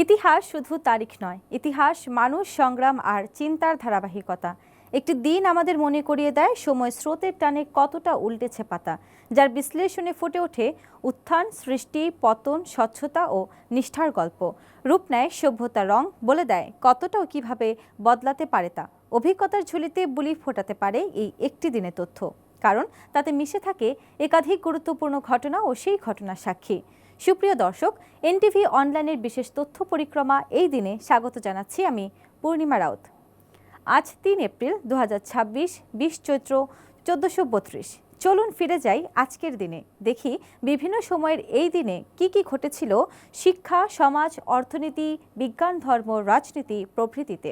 ইতিহাস শুধু তারিখ নয়, ইতিহাস মানুষ, সংগ্রাম আর চিন্তার ধারাবাহিকতা। একটি দিন আমাদের মনে করিয়ে দেয় সময় স্রোতের টানে কতটা উল্টেছে পাতা, যার বিশ্লেষণে ফুটে ওঠে উত্থান, সৃষ্টি, পতন, স্বচ্ছতা ও নিষ্ঠার গল্প। রূপ নেয় সভ্যতার রং, বলে দেয় কতটা ও কিভাবে বদলাতে পারে তা। অভিজ্ঞতার ঝুলিতে বুলি ফোটাতে পারে এই একটি দিনের তথ্য, কারণ তাতে মিশে থাকে একাধিক গুরুত্বপূর্ণ ঘটনা ও সেই ঘটনার সাক্ষী। সুপ্রিয় দর্শক, এনটিভি অনলাইনের বিশেষ তথ্য পরিক্রমা এই দিনে স্বাগত জানাচ্ছি আমি পূর্ণিমা রাউত। আজ ৩ এপ্রিল ২০২৬, ২০ চৈত্র ১৪৩২। চলুন ফিরে যাই আজকের দিনে, দেখি বিভিন্ন সময়ের এই দিনে কি কি ঘটেছিল শিক্ষা, সমাজ, অর্থনীতি, বিজ্ঞান, ধর্ম, রাজনীতি প্রভৃতিতে।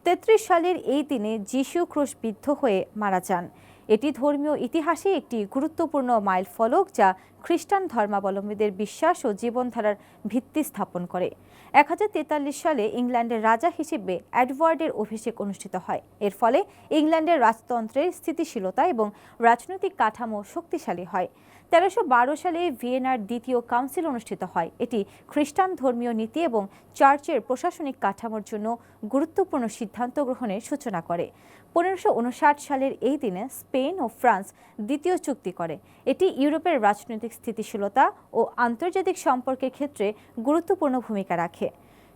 ৩৩ সালের এই দিনে যিশু ক্রুশবিদ্ধ হয়ে মারা যান। এটি ধর্মীয় ইতিহাসে একটি গুরুত্বপূর্ণ মাইলফলক, যা খ্রিস্টান ধর্মাবলম্বীদের বিশ্বাস ও জীবনধারার ভিত্তি স্থাপন করে। ১০৪৩ সালে ইংল্যান্ডের রাজা হিসেবে এডওয়ার্ডের অভিষেক অনুষ্ঠিত হয়। এর ফলে ইংল্যান্ডের রাজতন্ত্রের স্থিতিশীলতা এবং রাজনৈতিক কাঠামো শক্তিশালী হয়। ১৩১২ সালে ভিয়েনার দ্বিতীয় কাউন্সিল অনুষ্ঠিত হয়। এটি খ্রিস্টান ধর্মীয় নীতি এবং চার্চের প্রশাসনিক কাঠামোর জন্য গুরুত্বপূর্ণ সিদ্ধান্ত গ্রহণের সূচনা করে। ১৫৫৯ সালের এই দিনে স্পেন ও ফ্রান্স দ্বিতীয় চুক্তি করে। এটি ইউরোপের রাজনৈতিক স্থিতিশীলতা ও আন্তর্জাতিক সম্পর্কের ক্ষেত্রে গুরুত্বপূর্ণ ভূমিকা রাখে।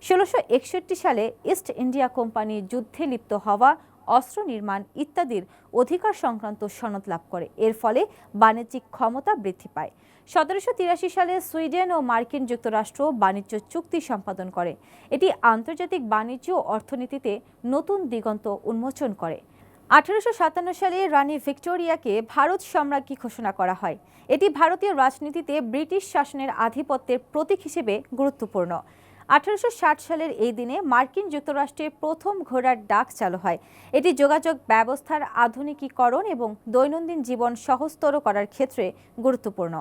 ১৬৬১ সালে ইস্ট ইন্ডিয়া কোম্পানি যুদ্ধে লিপ্ত হওয়া, অস্ত্র নির্মাণ ইত্যাদির অধিকার সংক্রান্ত সনদ লাভ করে। এর ফলে বাণিজ্যিক ক্ষমতা বৃদ্ধি পায়। ১৭৮৩ সালে সুইডেন ও মার্কিন যুক্তরাষ্ট্র বাণিজ্য চুক্তি সম্পাদন করে। এটি আন্তর্জাতিক বাণিজ্য ও অর্থনীতিতে নতুন দিগন্ত উন্মোচন করে। ১৮৫৭ সালে রানী ভিক্টোরিয়াকে ভারত সম্রাজ্ঞী ঘোষণা করা হয়। এটি ভারতীয় রাজনীতিতে ব্রিটিশ শাসনের আধিপত্যের প্রতীক হিসেবে গুরুত্বপূর্ণ। ১৮৬০ সালের এই দিনে মার্কিন যুক্তরাষ্ট্রের প্রথম ঘোড়ার ডাক চালু হয়। এটি যোগাযোগ ব্যবস্থার আধুনিকীকরণ এবং দৈনন্দিন জীবন সহজতর করার ক্ষেত্রে গুরুত্বপূর্ণ।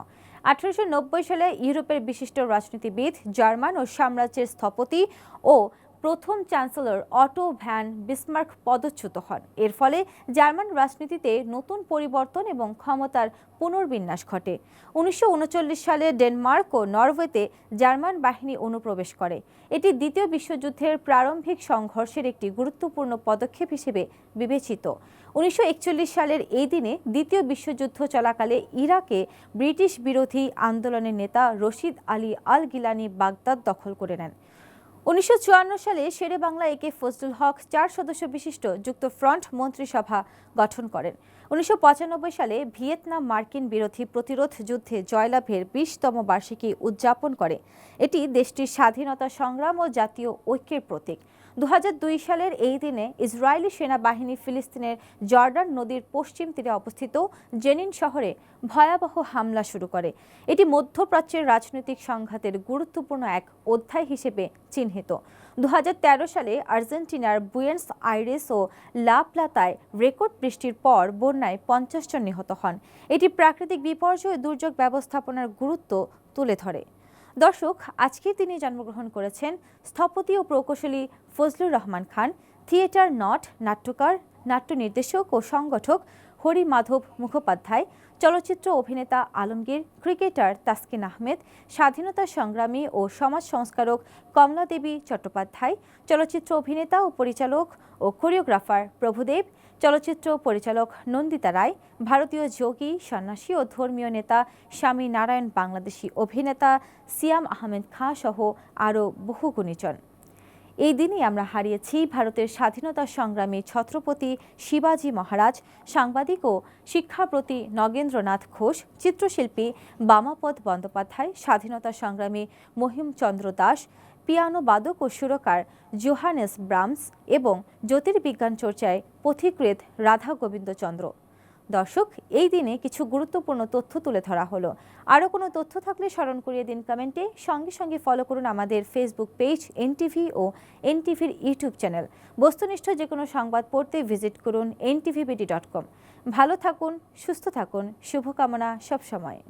১৮৯০ সালে ইউরোপের বিশিষ্ট রাজনীতিবিদ, জার্মান ও সাম্রাজ্যের স্থপতি ও প্রথম চ্যান্সেলর অটো ভ্যান বিসমার্ক পদচ্যুত হন। এর ফলে জার্মান রাজনীতিতে নতুন পরিবর্তন এবং ক্ষমতার পুনর্বিন্যাস ঘটে। ১৯৩৯ সালে ডেনমার্ক ও নরওয়েতে জার্মান বাহিনী অনুপ্রবেশ করে। এটি দ্বিতীয় বিশ্বযুদ্ধের প্রারম্ভিক সংঘর্ষের একটি গুরুত্বপূর্ণ পদক্ষেপ হিসেবে বিবেচিত। ১৯৪১ সালের এই দিনে দ্বিতীয় বিশ্বযুদ্ধ চলাকালে ইরাকে ব্রিটিশ বিরোধী আন্দোলনের নেতা রশিদ আলী আল গিলানি বাগদাদ দখল করে নেন। ১৯৫৪ সালে শেরে বাংলা একে ফজলুল হক ৪ সদস্য বিশিষ্ট যুক্তফ্রন্ট মন্ত্রিসভা গঠন করেন। ১৯৯৫ সালে ভিয়েতনাম মার্কিন বিরোধী প্রতিরোধ যুদ্ধে জয়লাভের ২০তম বার্ষিকী উদযাপন করে। এটি দেশটির স্বাধীনতা সংগ্রাম ও জাতীয় ঐক্যের প্রতীক। ২০০২ সালের এই দিনে ইসরায়েলি সেনাবাহিনী ফিলিস্তিনের জর্ডান নদীর পশ্চিম তীরে অবস্থিত জেনিন শহরে ভয়াবহ হামলা শুরু করে। এটি মধ্যপ্রাচ্যের রাজনৈতিক সংঘাতের গুরুত্বপূর্ণ এক অধ্যায় হিসেবে চিহ্নিত। ২০১৩ সালে আর্জেন্টিনার বুয়েন্স আইরেস ও লা প্লাতায় রেকর্ড বৃষ্টির পর বন্যায় ৫০ জন নিহত হন। এটি প্রাকৃতিক বিপর্যয় ও দুর্যোগ ব্যবস্থাপনার গুরুত্ব তুলে ধরে। দর্শক, আজকের দিনে জন্মগ্রহণ করেছেন স্থপতি ও প্রকৌশলী ফজলুর রহমান খান, থিয়েটার নট, নাট্যকার, নাট্য নির্দেশক ও সংগঠক হরি মাধব মুখোপাধ্যায়, চলচ্চিত্র অভিনেতা আলমগীর, ক্রিকেটার তাসকিন আহমেদ, স্বাধীনতা সংগ্রামী ও সমাজ সংস্কারক কমলা দেবী চট্টোপাধ্যায়, চলচ্চিত্র অভিনেতা ও পরিচালক ও কোরিওগ্রাফার প্রভুদেব, চলচ্চিত্র পরিচালক নন্দিতা রায়, ভারতীয় যোগী, সন্ন্যাসী ও ধর্মীয় নেতা স্বামী নারায়ণ, বাংলাদেশি অভিনেতা সিয়াম আহমেদ খাঁ সহ আরও বহু গুণীজন। এই দিনই আমরা হারিয়েছি ভারতের স্বাধীনতা সংগ্রামী ছত্রপতি শিবাজী মহারাজ, সাংবাদিক ও শিক্ষাপ্রতি নগেন্দ্রনাথ ঘোষ, চিত্রশিল্পী বামাপদ বন্দ্যোপাধ্যায়, স্বাধীনতা সংগ্রামী মহিমচন্দ্র দাস, পিয়ানো বাদক ও সুরকার জোহানেস ব্রাহমস এবং জ্যোতির্বিজ্ঞান চর্চায় পথিকৃৎ রাধা গোবিন্দ চন্দ্র। দর্শক, এই দিনে কিছু গুরুত্বপূর্ণ তথ্য তুলে ধরা হলো। আরও কোনো তথ্য থাকলে স্মরণ করিয়ে দিন কমেন্টে। সঙ্গে সঙ্গে ফলো করুন আমাদের ফেসবুক পেজ এনটিভি ও এনটিভির ইউটিউব চ্যানেল। বস্তুনিষ্ঠ যে কোনো সংবাদ পড়তে ভিজিট করুন ntvbd.com। ভালো থাকুন, সুস্থ থাকুন, শুভকামনা সবসময়।